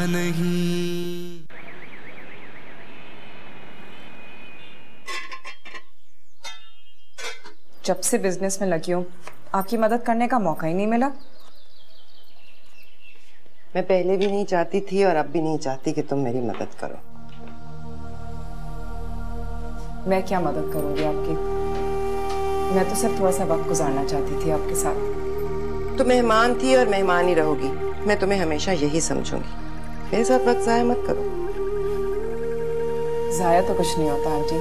नहीं। जब से बिजनेस में लगी हूँ आपकी मदद करने का मौका ही नहीं मिला। मैं पहले भी नहीं चाहती थी और अब भी नहीं चाहती कि तुम मेरी मदद करो। मैं क्या मदद करूंगी आपकी? मैं तो सिर्फ थोड़ा सा वक्त गुजारना चाहती थी आपके साथ। तो मेहमान थी और मेहमान ही रहोगी। मैं तुम्हें हमेशा यही समझूंगी। मेरे साथ वक्त जाया मत करो। जाया तो कुछ नहीं होता आंटी,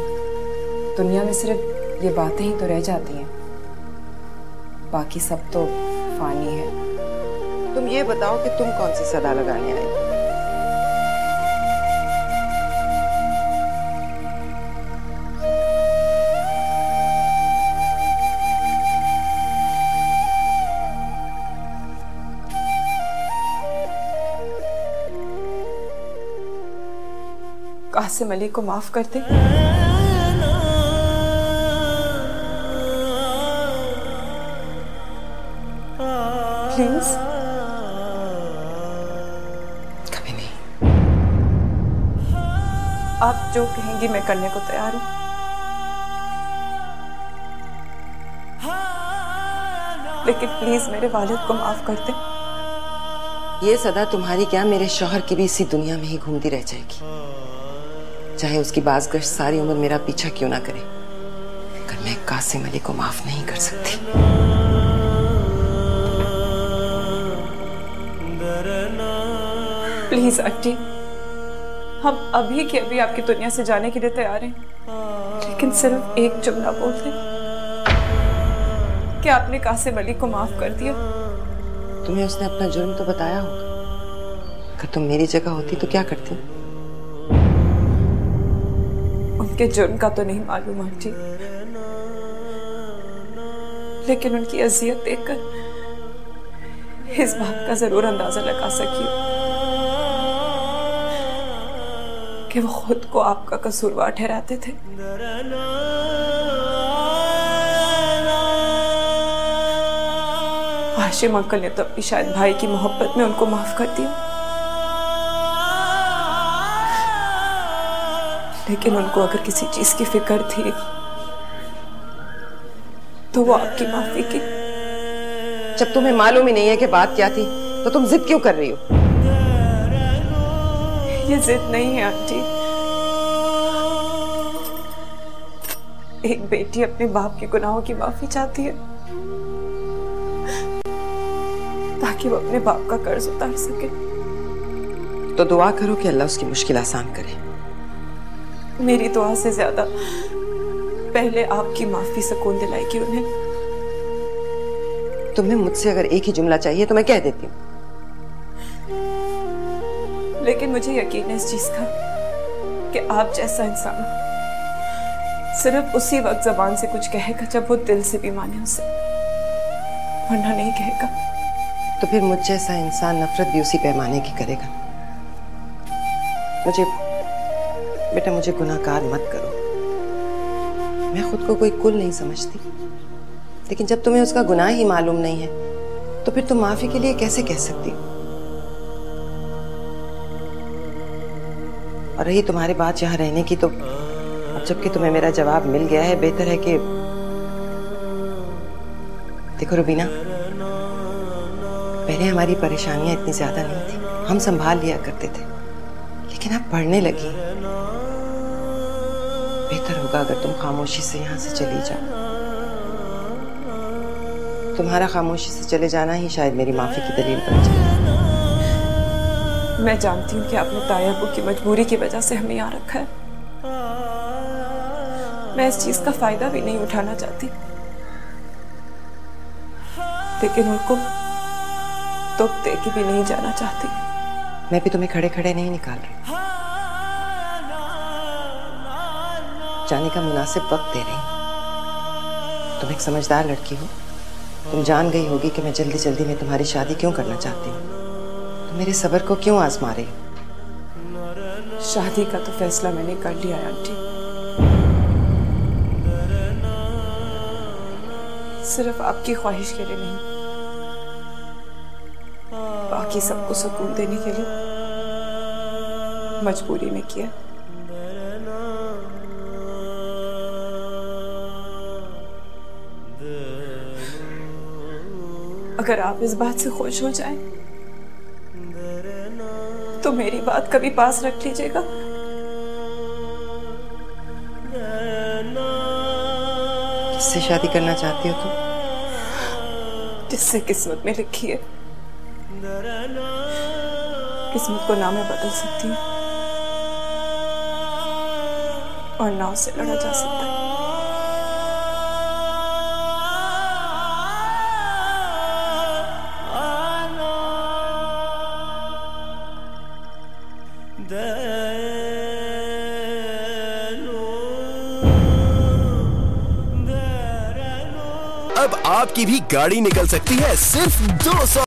दुनिया में सिर्फ ये बातें ही तो रह जाती हैं, बाकी सब तो फानी है। तुम ये बताओ कि तुम कौन सी सदा लगाने आई? कासिम अली को माफ कर दे। प्लीज। कभी नहीं। आप जो कहेंगी मैं करने को तैयार हूं, लेकिन प्लीज मेरे वालिद को माफ कर दे। ये सदा तुम्हारी क्या, मेरे शौहर की भी इसी दुनिया में ही घूमती रह जाएगी, चाहे उसकी बाज़गश्त सारी उम्र मेरा पीछा क्यों ना करे। पर मैं कासिम अली को माफ नहीं कर सकती। प्लीज आंटी, हम अभी के अभी आपकी दुनिया से जाने के लिए तैयार हैं, लेकिन सिर्फ एक जुमला बोल दें कि आपने कासिम अली को माफ कर दिया। तुम्हें उसने अपना जुर्म तो बताया होगा। अगर तुम मेरी जगह होती तो क्या करती? उनके जुर्म का तो नहीं मालूम आंटी, लेकिन उनकी अजियत देखकर इस बात का जरूर अंदाजा लगा सकी कि वो खुद को आपका कसूरवार ठहराते थे। हाशिम अंकल ने तो अपनी शायद भाई की मोहब्बत में उनको माफ कर दिया, लेकिन उनको अगर किसी चीज की फिक्र थी तो वो आपकी माफी की। जब तुम्हें मालूम ही नहीं है कि बात क्या थी तो तुम जिद क्यों कर रही हो? ये जिद नहीं है आंटी, एक बेटी अपने बाप के गुनाहों की माफी चाहती है ताकि वो अपने बाप का कर्ज उतार सके। तो दुआ करो कि अल्लाह उसकी मुश्किल आसान करे। मेरी दुआ से ज्यादा पहले आपकी माफी सुकून दिलाएगी उन्हें। तुम्हें मुझसे अगर एक ही जुमला चाहिए तो मैं कह देती हूँ, लेकिन मुझे यकीन है इस चीज का कि आप जैसा इंसान सिर्फ उसी वक्त जबान से कुछ कहेगा जब वो दिल से भी माने उसे, वरना नहीं कहेगा। तो फिर मुझ जैसा इंसान नफरत भी उसी पैमाने की करेगा। बेटा मुझे गुनाहगार मत करो। मैं खुद को कोई कुल नहीं समझती, लेकिन जब तुम्हें उसका गुनाह ही मालूम नहीं है तो फिर तुम माफी के लिए कैसे कह सकती हो? और रही तुम्हारी बात यहाँ रहने की, तो अब जबकि तुम्हें मेरा जवाब मिल गया है, बेहतर है कि देखो रुबीना, पहले हमारी परेशानियां इतनी ज्यादा नहीं थी, हम संभाल लिया करते थे, लेकिन अब बढ़ने लगी। बेहतर होगा अगर तुम खामोशी से यहाँ से चली जाओ। तुम्हारा खामोशी से चले जाना ही शायद मेरी माफी की दलील बन जाए। मैं जानती हूँ कि आपने ताया अब्बू की मजबूरी की वजह से हमें यहाँ रखा है। मैं इस चीज का फायदा भी नहीं उठाना चाहती, लेकिन उनको दुख दे के भी नहीं जाना चाहती। मैं भी तुम्हें खड़े खड़े नहीं निकाल रही, जाने का मुनासिब वक्त दे रही। तुम एक समझदार लड़की हो, तुम जान गई होगी कि मैं जल्दी जल्दी में तुम्हारी शादी क्यों करना चाहती हूँ। तुम मेरे सब्र को क्यों आजमा रही हो? शादी का तो फैसला मैंने कर लिया है आंटी, सिर्फ आपकी ख्वाहिश के लिए नहीं, बाकी सबको सुकून देने के लिए। मजबूरी में किया। अगर आप इस बात से खुश हो जाएं, तो मेरी बात कभी पास रख लीजिएगा। किससे शादी करना चाहती हो तुम? जिससे किस्मत में लिखी है। किस्मत को ना मैं बदल सकती हूँ और ना उससे लड़ा जा सकता है। अब आपकी भी गाड़ी निकल सकती है सिर्फ 200